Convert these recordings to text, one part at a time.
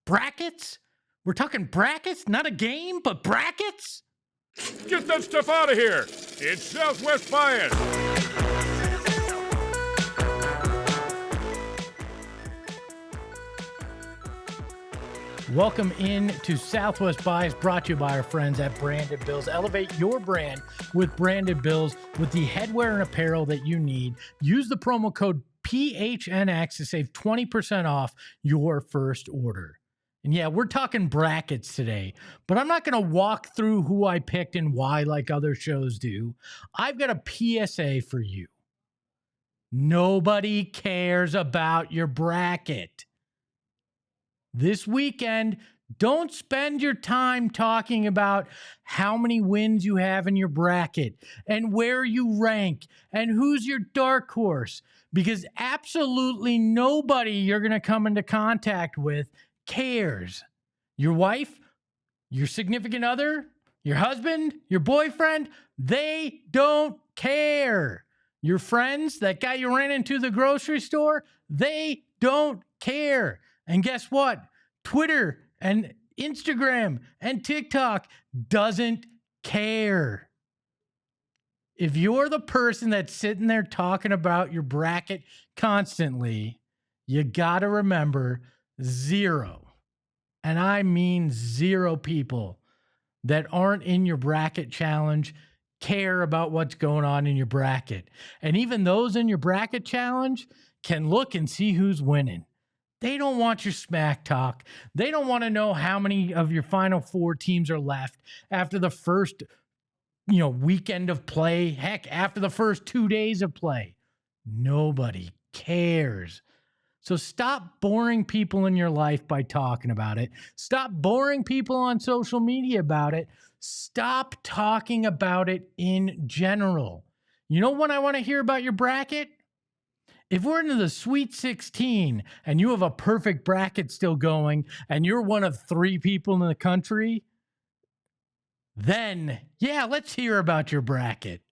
Brackets? We're talking brackets? Not a game, but brackets? Get that stuff out of here! It's Southwest Bias! Welcome in to Southwest Bias, brought to you by our friends at Branded Bills. Elevate your brand with Branded Bills with the headwear and apparel that you need. Use the promo code PHNX to save 20% off your first order. And yeah, we're talking brackets today, but I'm not going to walk through who I picked and why like other shows do. I've got a PSA for you. Nobody cares about your bracket. This weekend, don't spend your time talking about how many wins you have in your bracket and where you rank and who's your dark horse, because absolutely nobody you're going to come into contact with cares. Your wife, your significant other, your husband, your boyfriend, they don't care. Your friends, that guy you ran into the grocery store, they don't care. And guess what? Twitter and Instagram and TikTok doesn't care. If you're the person that's sitting there talking about your bracket constantly, you got to remember zero, and I mean zero people that aren't in your bracket challenge care about what's going on in your bracket. And even those in your bracket challenge can look and see who's winning. They don't want your smack talk. They don't want to know how many of your Final Four teams are left after the first, weekend of play. Heck, after the first 2 days of play. Nobody cares. So stop boring people in your life by talking about it. Stop boring people on social media about it. Stop talking about it in general. You know when I want to hear about your bracket? If we're into the Sweet 16 and you have a perfect bracket still going and you're one of 3 people in the country, then, yeah, let's hear about your bracket.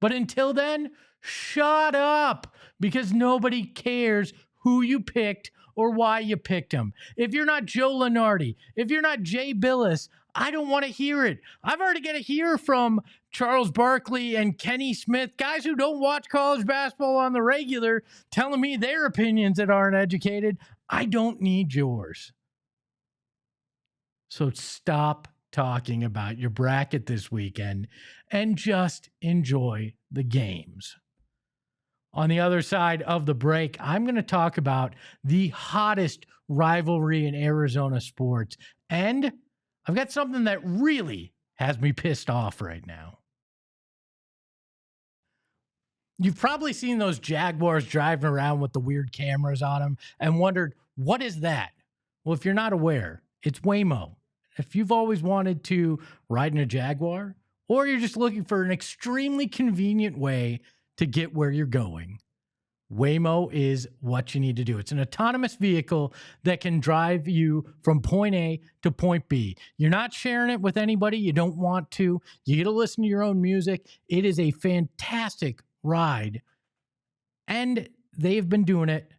But until then, shut up, because nobody cares who you picked or why you picked them. If you're not Joe Lunardi, if you're not Jay Billis, I don't want to hear it. I've already got to hear from Charles Barkley and Kenny Smith, guys who don't watch college basketball on the regular, telling me their opinions that aren't educated. I don't need yours. So stop talking about your bracket this weekend and just enjoy the games. On the other side of the break, I'm going to talk about the hottest rivalry in Arizona sports. And I've got something that really has me pissed off right now. You've probably seen those Jaguars driving around with the weird cameras on them and wondered, what is that? Well, if you're not aware, it's Waymo. If you've always wanted to ride in a Jaguar, or you're just looking for an extremely convenient way to get where you're going, Waymo is what you need to do. It's an autonomous vehicle that can drive you from point A to point B. You're not sharing it with anybody. You don't want to. You get to listen to your own music. It is a fantastic ride. And they've been doing it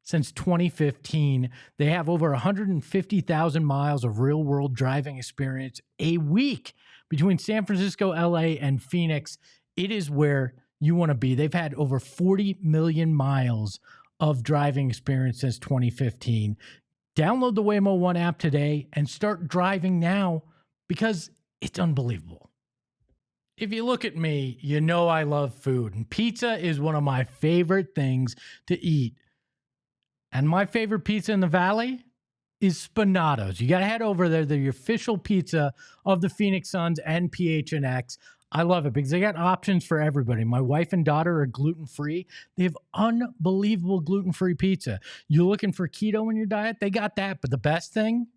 since 2015. They have over 150,000 miles of real-world driving experience a week between San Francisco, LA, and Phoenix. It is where you want to be. They've had over 40 million miles of driving experience since 2015. Download the Waymo One app today and start driving now, because it's unbelievable. If you look at me, you know I love food, and pizza is one of my favorite things to eat. And my favorite pizza in the Valley is Spinato's. You got to head over there. They're the official pizza of the Phoenix Suns and PHNX. I love it because they got options for everybody. My wife and daughter are gluten-free. They have unbelievable gluten-free pizza. You're looking for keto in your diet? They got that. But the best thing,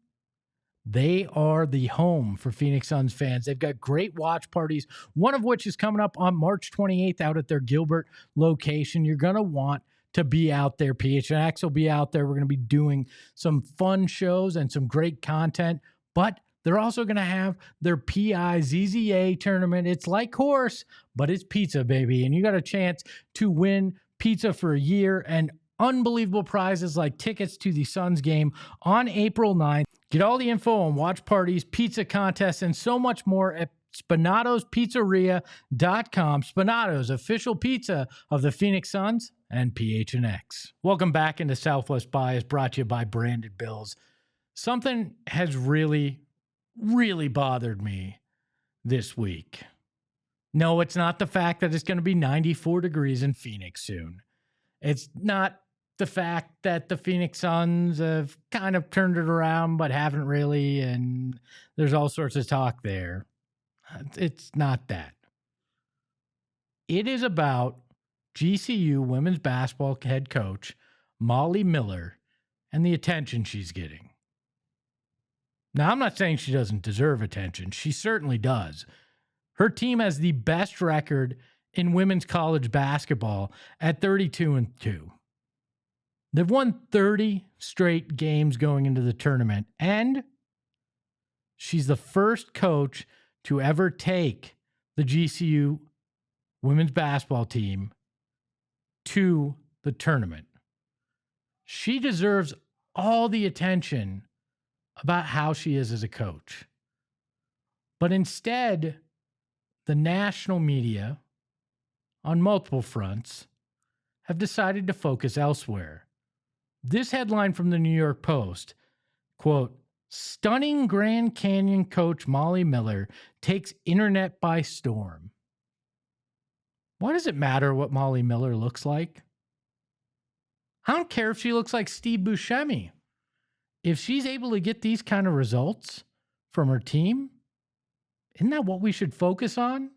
they are the home for Phoenix Suns fans. They've got great watch parties, one of which is coming up on March 28th out at their Gilbert location. You're going to want to be out there. PHNX will be out there. We're going to be doing some fun shows and some great content, but they're also going to have their PIZZA tournament. It's like horse, but it's pizza, baby. And you got a chance to win pizza for a year and unbelievable prizes like tickets to the Suns game on April 9th. Get all the info on watch parties, pizza contests, and so much more at Spanato'sPizzeria.com. Spanato's, official pizza of the Phoenix Suns and PHNX. Welcome back into Southwest Bias, brought to you by Branded Bills. Something has really bothered me this week. No, it's not the fact that it's going to be 94 degrees in Phoenix soon. It's not the fact that the Phoenix Suns have kind of turned it around, but haven't really, and there's all sorts of talk there. It's not that. It is about GCU women's basketball head coach Molly Miller and the attention she's getting. Now, I'm not saying she doesn't deserve attention. She certainly does. Her team has the best record in women's college basketball at 32-2. They've won 30 straight games going into the tournament, and she's the first coach to ever take the GCU women's basketball team to the tournament. She deserves all the attention about how she is as a coach. But instead, the national media, on multiple fronts, have decided to focus elsewhere. This headline from the New York Post, quote, "Stunning Grand Canyon coach Molly Miller takes internet by storm." Why does it matter what Molly Miller looks like? I don't care if she looks like Steve Buscemi. If she's able to get these kind of results from her team, isn't that what we should focus on?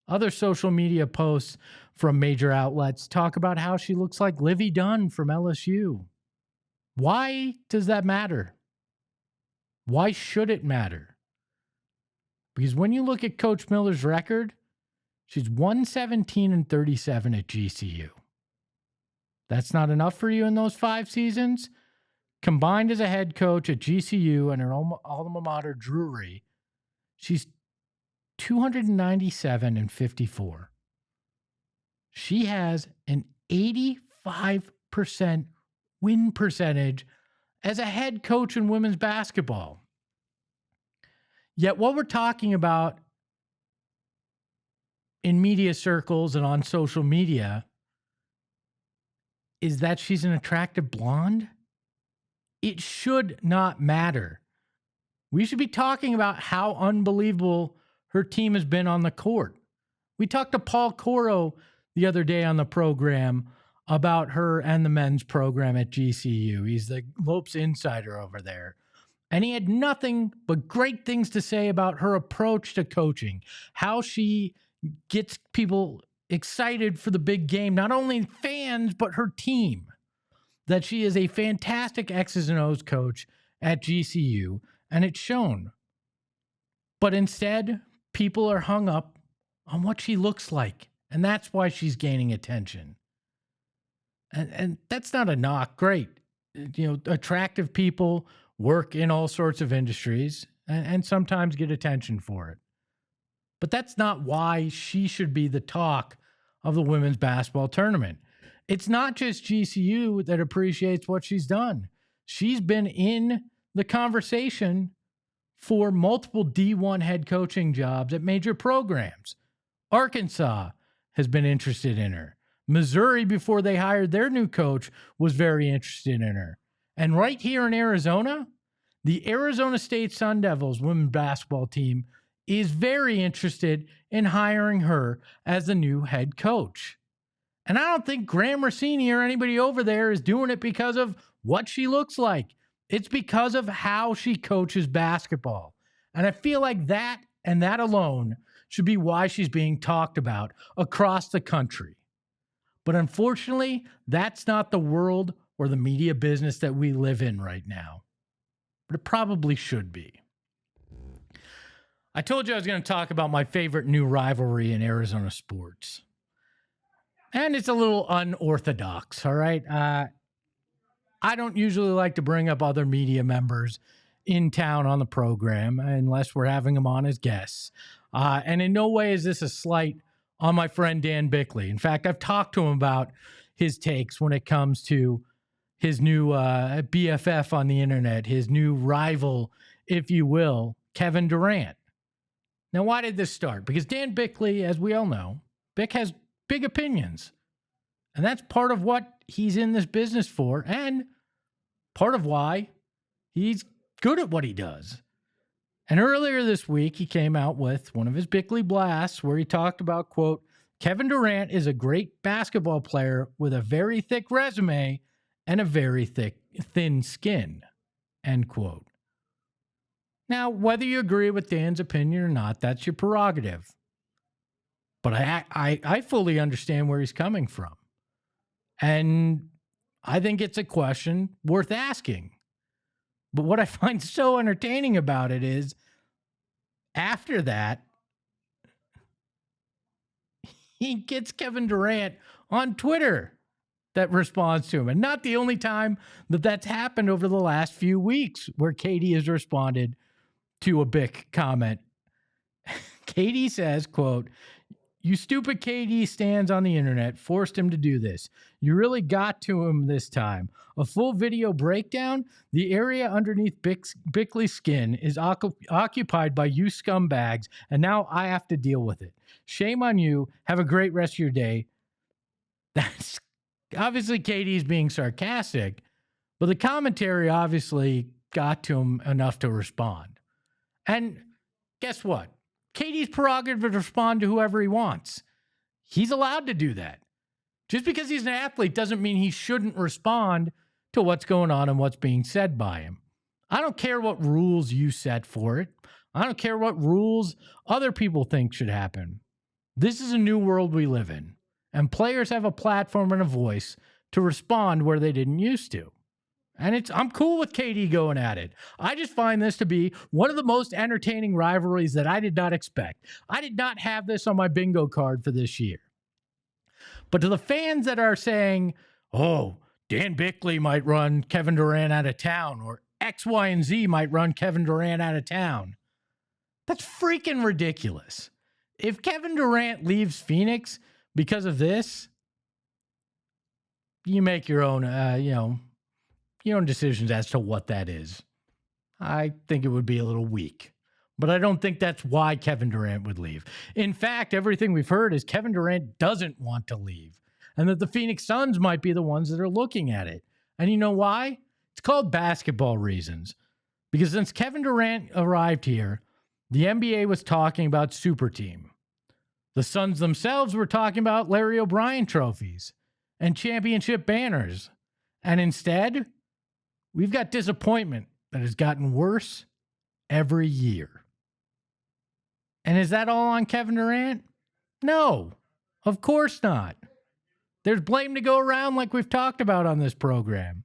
Other social media posts from major outlets talk about how she looks like Livvy Dunne from LSU. Why does that matter? Why should it matter? Because when you look at Coach Miller's record, she's 117-37 at GCU. That's not enough for you in those 5 seasons? Combined as a head coach at GCU and her alma mater, Drury, she's 297-54. She has an 85% win percentage as a head coach in women's basketball. Yet what we're talking about in media circles and on social media is that she's an attractive blonde. It should not matter. We should be talking about how unbelievable her team has been on the court. We talked to Paul Coro the other day on the program about her and the men's program at GCU. He's the Lopes insider over there. And he had nothing but great things to say about her approach to coaching, how she gets people excited for the big game, not only fans, but her team, that she is a fantastic X's and O's coach at GCU, and it's shown. But instead, people are hung up on what she looks like, and that's why she's gaining attention. And that's not a knock. Great. You know, attractive people work in all sorts of industries and sometimes get attention for it. But that's not why she should be the talk of the women's basketball tournament. It's not just GCU that appreciates what she's done. She's been in the conversation for multiple D1 head coaching jobs at major programs. Arkansas has been interested in her. Missouri, before they hired their new coach, was very interested in her. And right here in Arizona, the Arizona State Sun Devils women's basketball team is very interested in hiring her as the new head coach. And I don't think Graham Rossini or anybody over there is doing it because of what she looks like. It's because of how she coaches basketball. And I feel like that and that alone should be why she's being talked about across the country. But unfortunately, that's not the world or the media business that we live in right now. But it probably should be. I told you I was going to talk about my favorite new rivalry in Arizona sports. And it's a little unorthodox, all right? I don't usually like to bring up other media members in town on the program unless we're having them on as guests. And in no way is this a slight on my friend Dan Bickley. In fact, I've talked to him about his takes when it comes to his new BFF on the internet, his new rival, if you will, Kevin Durant. Now, why did this start? Because Dan Bickley, as we all know, Bick has big opinions. And that's part of what he's in this business for, and part of why he's good at what he does. And earlier this week, he came out with one of his Bickley blasts where he talked about, quote, Kevin Durant is a great basketball player with a very thick resume and a very thin skin, end quote. Now, whether you agree with Dan's opinion or not, that's your prerogative. But I fully understand where he's coming from. And I think it's a question worth asking. But what I find so entertaining about it is, after that, he gets Kevin Durant on Twitter that responds to him. And not the only time that that's happened over the last few weeks where Katie has responded to a Bick comment. Katie says, quote, you stupid KD stands on the internet forced him to do this. You really got to him this time. A full video breakdown. The area underneath Bickley's skin is occupied by you scumbags, and now I have to deal with it. Shame on you. Have a great rest of your day. That's obviously Katie's being sarcastic, but the commentary obviously got to him enough to respond. And guess what? Katie's prerogative to respond to whoever he wants. He's allowed to do that. Just because he's an athlete doesn't mean he shouldn't respond to what's going on and what's being said by him. I don't care what rules you set for it. I don't care what rules other people think should happen. This is a new world we live in, and players have a platform and a voice to respond where they didn't used to. And I'm cool with KD going at it. I just find this to be one of the most entertaining rivalries that I did not expect. I did not have this on my bingo card for this year. But to the fans that are saying, oh, Dan Bickley might run Kevin Durant out of town, or X, Y, and Z might run Kevin Durant out of town, that's freaking ridiculous. If Kevin Durant leaves Phoenix because of this, you make your own, your own decisions as to what that is. I think it would be a little weak, but I don't think that's why Kevin Durant would leave. In fact, everything we've heard is Kevin Durant doesn't want to leave, and that the Phoenix Suns might be the ones that are looking at it. And you know why? It's called basketball reasons. Because since Kevin Durant arrived here, the NBA was talking about super team. The Suns themselves were talking about Larry O'Brien trophies and championship banners. And instead, we've got disappointment that has gotten worse every year. And is that all on Kevin Durant? No, of course not. There's blame to go around like we've talked about on this program.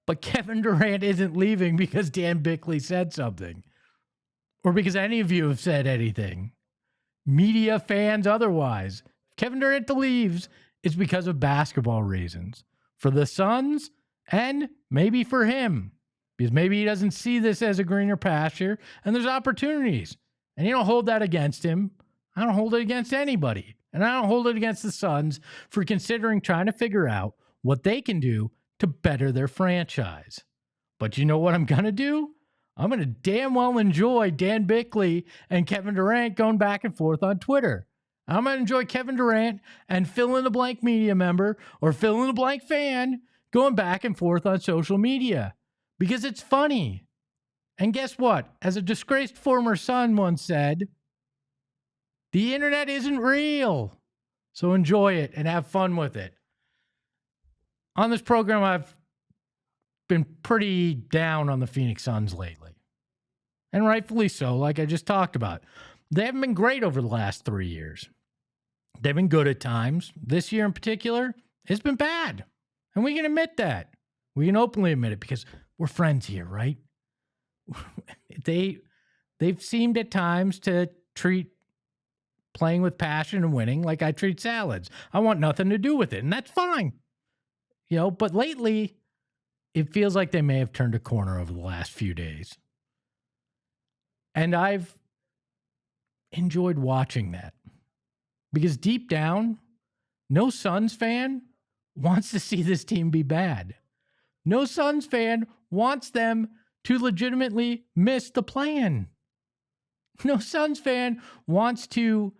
But Kevin Durant isn't leaving because Dan Bickley said something, or because any of you have said anything. Media, fans, otherwise. If Kevin Durant leaves, it's because of basketball reasons. For the Suns, and maybe for him, because maybe he doesn't see this as a greener pasture, and there's opportunities. And you don't hold that against him. I don't hold it against anybody. And I don't hold it against the Suns for considering trying to figure out what they can do to better their franchise. But you know what I'm going to do? I'm going to damn well enjoy Dan Bickley and Kevin Durant going back and forth on Twitter. I'm going to enjoy Kevin Durant and fill-in-the-blank media member or fill-in-the-blank fan going back and forth on social media because it's funny. And guess what? As a disgraced former Sun once said, the internet isn't real. So enjoy it and have fun with it. On this program, I've been pretty down on the Phoenix Suns lately. And rightfully so, like I just talked about. They haven't been great over the last 3 years. They've been good at times. This year in particular, it's been bad. And we can admit that. We can openly admit it because we're friends here, right? They've seemed at times to treat playing with passion and winning like I treat salads. I want nothing to do with it, and that's fine. But lately, it feels like they may have turned a corner over the last few days. And I've enjoyed watching that. Because deep down, No Suns fan wants to see this team be bad. No Suns fan wants them to legitimately miss the plan. No Suns fan wants to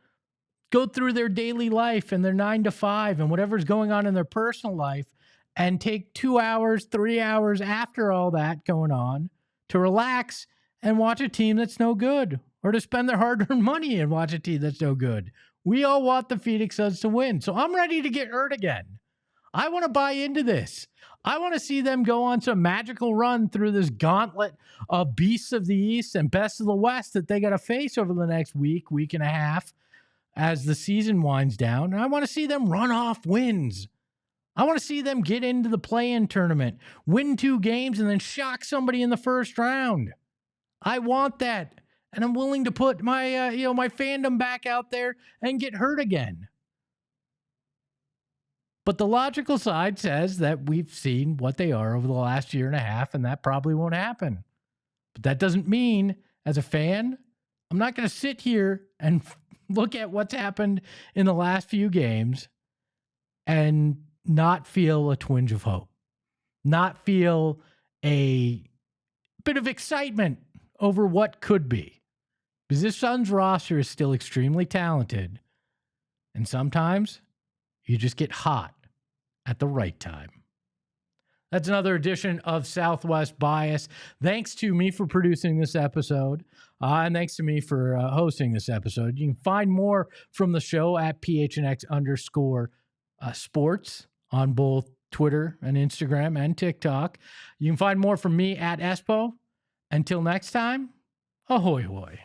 go through their daily life and their 9 to 5 and whatever's going on in their personal life and take 2 hours, 3 hours after all that going on to relax and watch a team that's no good, or to spend their hard-earned money and watch a team that's no good. We all want the Phoenix Suns to win. So I'm ready to get hurt again. I want to buy into this. I want to see them go on some magical run through this gauntlet of beasts of the East and best of the West that they got to face over the next week and a half as the season winds down. And I want to see them run off wins. I want to see them get into the play-in tournament, win 2 games, and then shock somebody in the first round. I want that. And I'm willing to put my, my fandom back out there and get hurt again. But the logical side says that we've seen what they are over the last year and a half, and that probably won't happen. But that doesn't mean, as a fan, I'm not going to sit here and look at what's happened in the last few games and not feel a twinge of hope, not feel a bit of excitement over what could be. Because this Suns roster is still extremely talented, and sometimes you just get hot at the right time. That's another edition of Southwest Bias. Thanks to me for producing this episode, and thanks to me for hosting this episode. You can find more from the show at PHNX_sports on both Twitter and Instagram and TikTok. You can find more from me at Espo. Until next time, ahoy hoy.